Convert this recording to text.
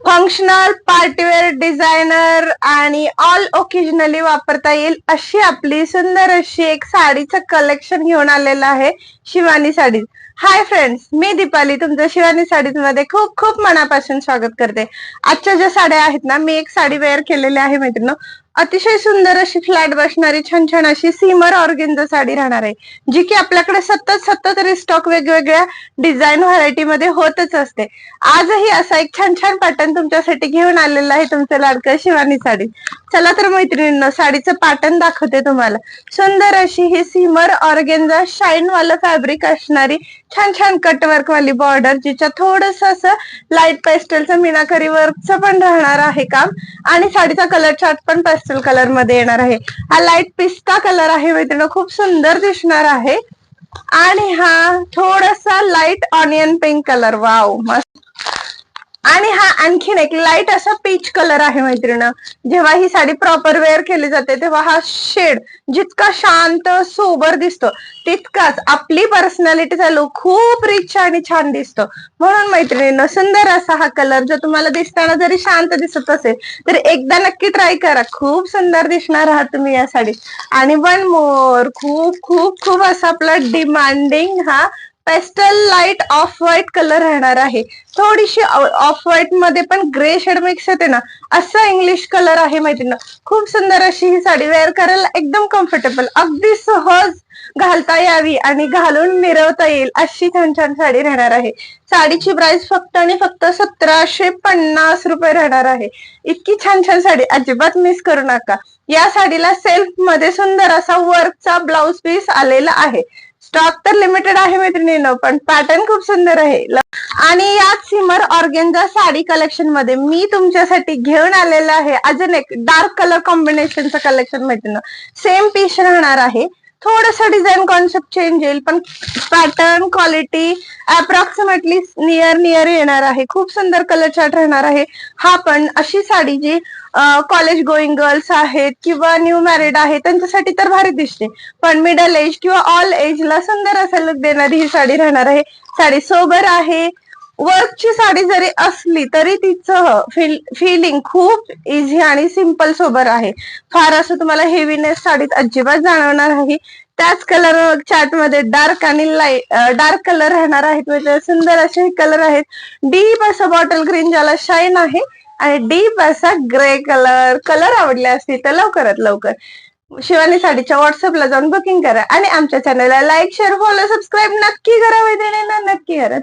Functional, party wear, designer आणि all occasionally वापरता येईल अशी आपली सुंदर अशी एक साडीचं कलेक्शन घेऊन आलेलं आहे शिवानी साडीज. हाय फ्रेंड्स, मी दीपाली तुमचं शिवानी साडीज मध्ये खूप खूप मनापासून स्वागत करते. आजच्या ज्या साड्या आहेत ना, मी एक साडी वेअर केलेली आहे मैत्रिणी. अतिशय सुंदर अशी फ्लॅट बसणारी छान छान अशी सीमर ऑर्गेन्झा साडी राहणार आहे, जी की आपल्याकडे सतत रिस्टॉक वेगवेगळ्या डिझाईन व्हरायटी मध्ये होतच असते. आजही असा एक छान छान पॅटर्न तुमच्यासाठी घेऊन आलेला आहे तुमचं लाडकं शिवानी साडी. चला तर मैत्रिणींनो, साडीचं पॅटर्न दाखवते तुम्हाला. सुंदर अशी ही सीमर ऑर्गेन्झा शाईन वाला फॅब्रिक असणारी छान छान कटवर्क वाली बॉर्डर, जिच्या थोडस असं लाईट पेस्टलचं मीनाकरी वर्कचं पण राहणार आहे काम. आणि साडीचा कलर चार्ट पण पेस्टल कलर मध्ये येणार आहे. हा लाईट पिस्ता कलर आहे मैत्रिणी, खूप सुंदर दिसणार आहे. आणि हा थोडासा light onion pink colour, wow मस्त. आणि हा आणखीन एक लाईट असा पीच कलर आहे मैत्रिणी. जेव्हा ही साडी प्रॉपर वेअर केली जाते तेव्हा हा शेड जितका शांत सोबर दिसतो, तितकाच आपली पर्सनॅलिटीचा लुक खूप रिच आणि छान दिसतो. म्हणून मैत्रिणींनो, सुंदर असा हा कलर जर तुम्हाला दिसताना जरी शांत दिसत असेल तर एकदा नक्की ट्राय करा, खूप सुंदर दिसणार आहात तुम्ही या साडीत. आणि वन मोर, खूप खूप खूप असा आपला डिमांडिंग हा pastel light off white colour राहणार आहे. थोडीशी ऑफ व्हाईट मध्ये पण ग्रे शेड मिक्स येते ना, असा इंग्लिश कलर आहे मैत्रिणी. खूप सुंदर अशी ही साडी वेअर करायला एकदम कम्फर्टेबल, अगदी सहज घालता यावी आणि घालून मिरवता येईल अशी छान छान साडी राहणार आहे. साडीची प्राइस फक्त आणि फक्त 1750 रुपये राहणार आहे. इतकी छान छान साडी अजिबात मिस करू नका. या साडीला सेल्फ मध्ये सुंदर असा वर्कचा ब्लाउज पीस आलेला आहे. स्टॉक तर लिमिटेड आहे मैत्रिणींनो, पण पॅटर्न खूप सुंदर आहे. आणि याच सिमर ऑर्गेन्झा साडी कलेक्शन मध्ये मी तुमच्यासाठी घेऊन आलेलं आहे अजून एक डार्क कलर कॉम्बिनेशनचं कलेक्शन मैत्रिणींनो. सेम पीस राहणार आहे, थोडस डिझाईन कॉन्सेप्ट चेंज येईल, पण पॅटर्न क्वालिटी अप्रॉक्सिमेटली नियर येणार आहे. खूप सुंदर कलर चार्ट राहणार आहे. हा पण अशी साडी जी कॉलेज गोईंग गर्ल्स आहेत किंवा न्यू मॅरिड आहेत त्यांच्यासाठी तर भारी दिसते, पण मिडल एज किंवा ऑल एजला सुंदर असा लुक देणारी ही साडी राहणार आहे. साडी सोबर आहे. वर्कची साडी जरी असली तरी तिचं फिलिंग खूप इझी आणि सिंपल सोबर आहे. फार असं तुम्हाला हेवीनेस साडीत अजिबात जाणवणार नाही. त्याच कलर चार्ट मध्ये डार्क आणि डार्क कलर राहणार आहेत. म्हणजे सुंदर असे कलर आहेत. डीप असं बॉटल ग्रीन ज्याला शाईन आहे आणि डीप असा ग्रे कलर आवडले असतील तर लवकरात लवकर शिवानी साडीच्या व्हॉट्सअपला जाऊन बुकिंग करा आणि आमच्या चॅनलला लाईक, शेअर, फॉलो, सबस्क्राईब नक्की करा मैत्रिणींना, नक्की करा.